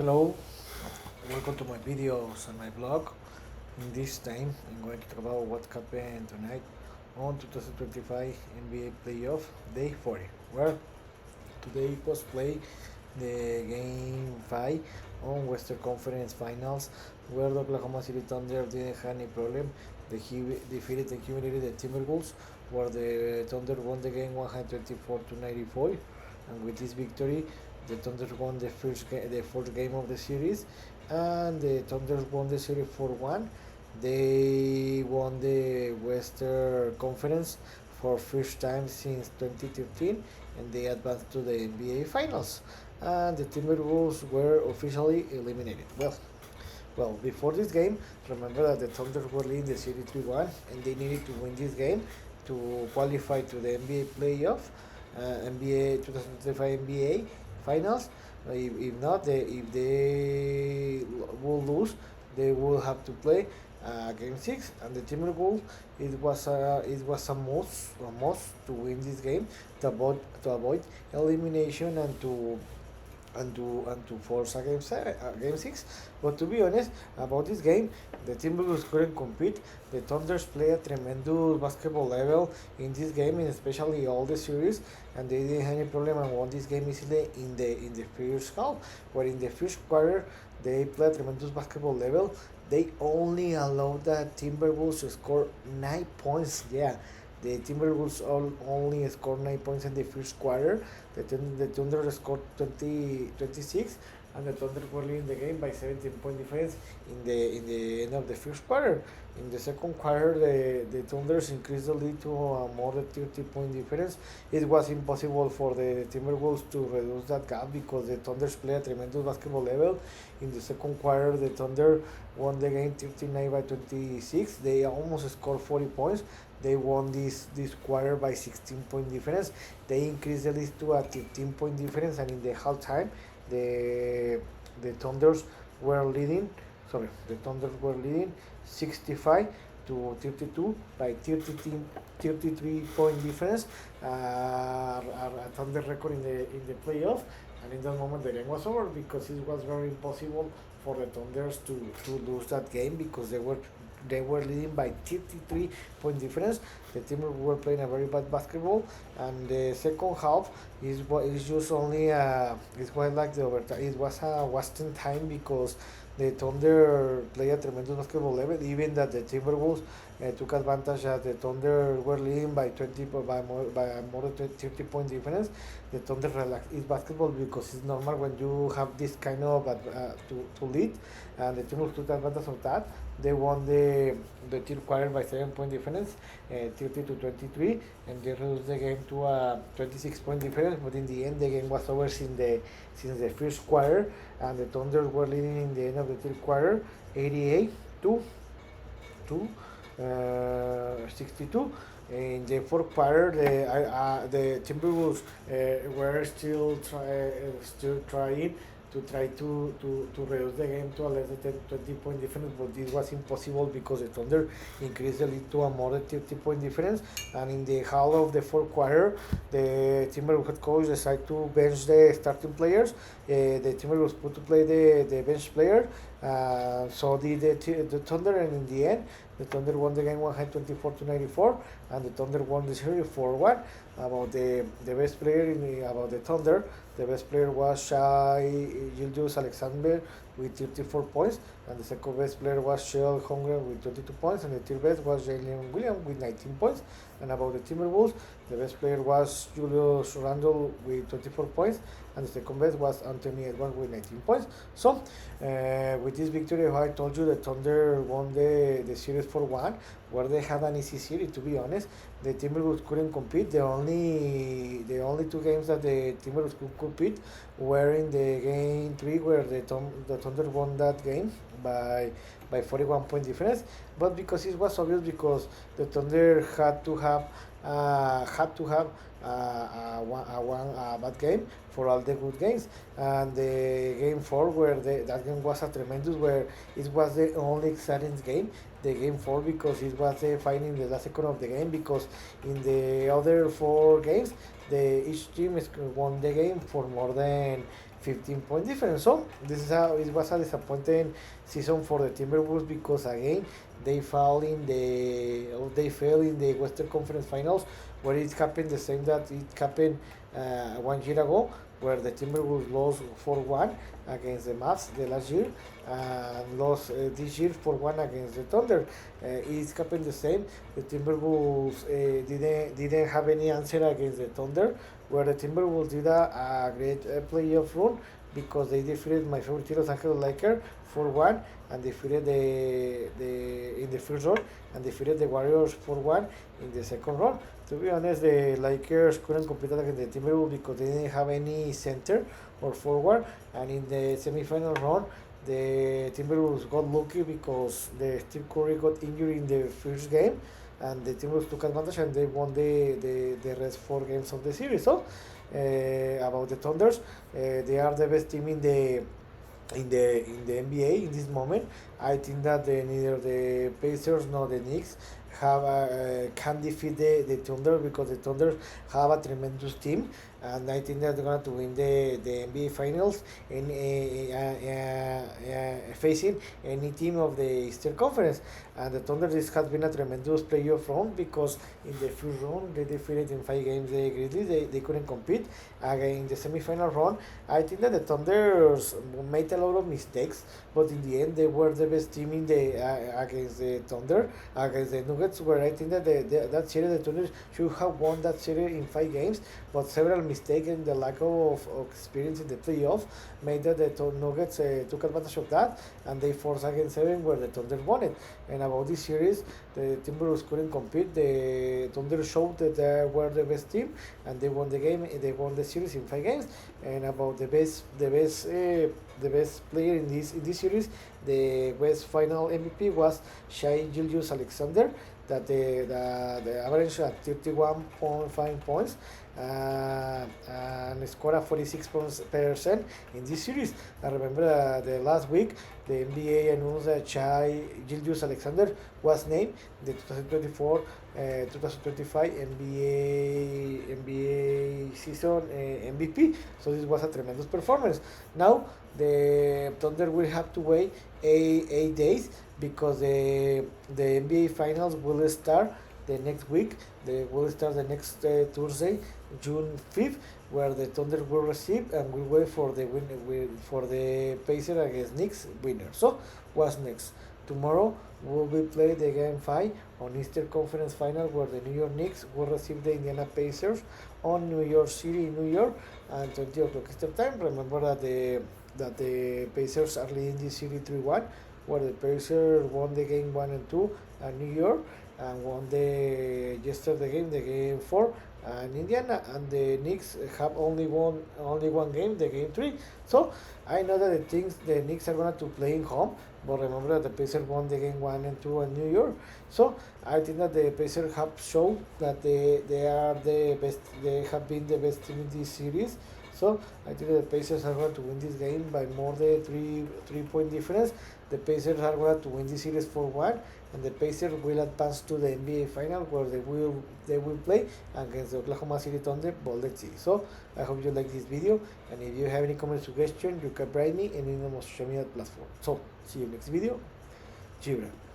Hello, welcome to my videos on my blog. In this time, I'm going to talk about what happened tonight on 2025 NBA Playoff Day 40. Well, today was play the Game 5 on Western Conference Finals, where the Oklahoma City Thunder didn't have any problem. They defeated and humiliated the Timberwolves, where the Thunder won the game 124 to 94. And with this victory, the Thunder won the fourth game of the series, and the Thunder won the series 4-1. They won the Western Conference for first time since 2013, and they advanced to the NBA Finals. And the Timberwolves were officially eliminated. Well, before this game, remember that the Thunder were leading the series 3-1, and they needed to win this game to qualify to the NBA playoff, NBA 2025 NBA Finals. If not, if they will lose, they will have to play Game 6, and the Timberwolves, it was a must to win this game to avoid elimination and to force a game 6. But to be honest about this game, the Timberwolves couldn't compete. The Thunders play a tremendous basketball level in this game, and especially all the series, and they didn't have any problem and won this game easily in the first half. Where in the first quarter they play a tremendous basketball level. They only allowed the Timberwolves to score 9 points. Yeah, the Timberwolves only scored 9 points in the first quarter. The Thunder scored 26, and the Thunder were leading the game by 17-point difference in the end of the first quarter. In the second quarter, the Thunders increased the lead to more than 30-point difference. It was impossible for the Timberwolves to reduce that gap because the Thunders play a tremendous basketball level. In the second quarter, the Thunder won the game 39 by 26. They almost scored 40 points. They won this quarter by 16-point difference. They increased the lead to a 13-point difference, and in the halftime, the the Thunders were leading. Sorry, the Thunders were leading 65 to 32 by 33-point difference. A Thunder record in the playoff, and in that moment the game was over because it was very impossible for the Thunders to lose that game because they were leading by 33-point difference. The team were playing a very bad basketball, and the second half is just only it was like the overtime. It was a wasting time because the Thunder play a tremendous basketball level. Even that the Timberwolves took advantage that the Thunder were leading by 20 by more than 30-point difference. The Thunder relaxed its basketball because it's normal when you have this kind of to lead, and the Timberwolves took advantage of that. They won the third quarter by 7-point difference, 30 to 23, and they reduced the game to a 26-point difference. But in the end, the game was over since the first quarter, and the Thunder were leading in the end of the third quarter, 88 to 62. In the fourth quarter, the Timberwolves were still trying to reduce the game to a less than 20-point difference, but this was impossible because the Thunder increased the lead to a more than 30-point difference. And in the half of the fourth quarter, the Timberwolves head coach decided to bench the starting players. The Timberwolves put to play the bench player. So did the Thunder, and in the end, the Thunder won the game 124 to 94, and the Thunder won the series 4-1. About the best player about the Thunder, the best player was Shai Gilgeous-Alexander with 34 points, and the second best player was Shell Holmgren with 22 points, and the third best was Jalen Williams with 19 points. And about the Timberwolves, the best player was Julius Randle with 24 points, and the second best was Anthony Edwards with 19 points. So, with this victory, I told you the Thunder won the series 4-1, where they had an easy series, to be honest. The Timberwolves couldn't compete. The only two games that the Timberwolves could compete were in the game 3, where the Thunder won that game by 41-point difference. But because it was obvious, because the Thunder had to have a bad game for all the good games, and the game 4, where that game was a tremendous, where it was the only exciting game, the game 4, because it was the final in the last second of the game, because in the other 4 games each team won the game for more than 15-point difference. So this is how it was a disappointing season for the Timberwolves because again they fell in the Western Conference Finals, where it happened the same that it happened 1 year ago, where the Timberwolves lost 4-1 against the Mavs the last year, and lost this year 4-1 against the Thunder. It's happened the same. The Timberwolves didn't have any answer against the Thunder, where the Timberwolves did a great playoff run because they defeated my favorite team, Los Angeles Lakers, 4-1, and defeated the in the first round, and defeated the Warriors 4-1 in the second round. To be honest, the Lakers couldn't compete against the Timberwolves because they didn't have any center or forward, and in the semifinal round, the Timberwolves got lucky because the Steve Curry got injured in the first game, and the Timberwolves took advantage and they won the rest 4 games of the series. So, about the Thunders, they are the best team in the NBA in this moment. I think that neither the Pacers nor the Knicks can defeat the Thunder because the Thunder have a tremendous team, and I think that they're going to win the NBA Finals in facing any team of the Eastern Conference. And the Thunder, this has been a tremendous playoff run because in the first round they defeated in 5 games the Grizzlies. They couldn't compete. Again, in the semifinal round, I think that the Thunders made a lot of mistakes, but in the end they were the best team in the against the Thunder, against the Nuggets, where I think that that series the Thunder should have won that series in 5 games, but several mistakes and the lack of experience in the playoff made that the Nuggets took advantage of that, and they forced against 7 where the Thunder won it. And about this series, the Timberwolves couldn't compete. The Thunder showed that they were the best team, and they won the game. They won the series in 5 games. And about the best player in this series, the West Final MVP was Shai Gilgeous-Alexander, that the average at 31.5 points and scored 46% in this series. I remember the last week the NBA announced that Shai Gilgeous-Alexander was named the 2024-2025 NBA season MVP. So this was a tremendous performance. Now the Thunder will have to wait 8 days because the NBA Finals will start the next week. They will start the next Thursday, June 5th, where the Thunder will receive and we wait for the Pacers against Knicks winner. So what's next? Tomorrow will be played the game 5 on Eastern Conference Final, where the New York Knicks will receive the Indiana Pacers on New York City, New York, and 20 o'clock Eastern time. Remember that the Pacers are leading this series 3-1, where the Pacers won the game 1 and 2 at New York, and won the game 4 in Indiana, and the Knicks have only one game, the game 3. So I know that the Knicks are going to play in home, but remember that the Pacers won the game 1 and 2 in New York. So I think that the Pacers have shown that they are the best. They have been the best team in this series. So I think the Pacers are going to win this game by more than 3 point difference. The Pacers are going to win this series 4-1, and the Pacers will advance to the NBA Final, where they will play against the Oklahoma City Thunder Boulder City. So I hope you like this video, and if you have any comment suggestion, you can write me in any of my social media platform. So see you next video. Gibran.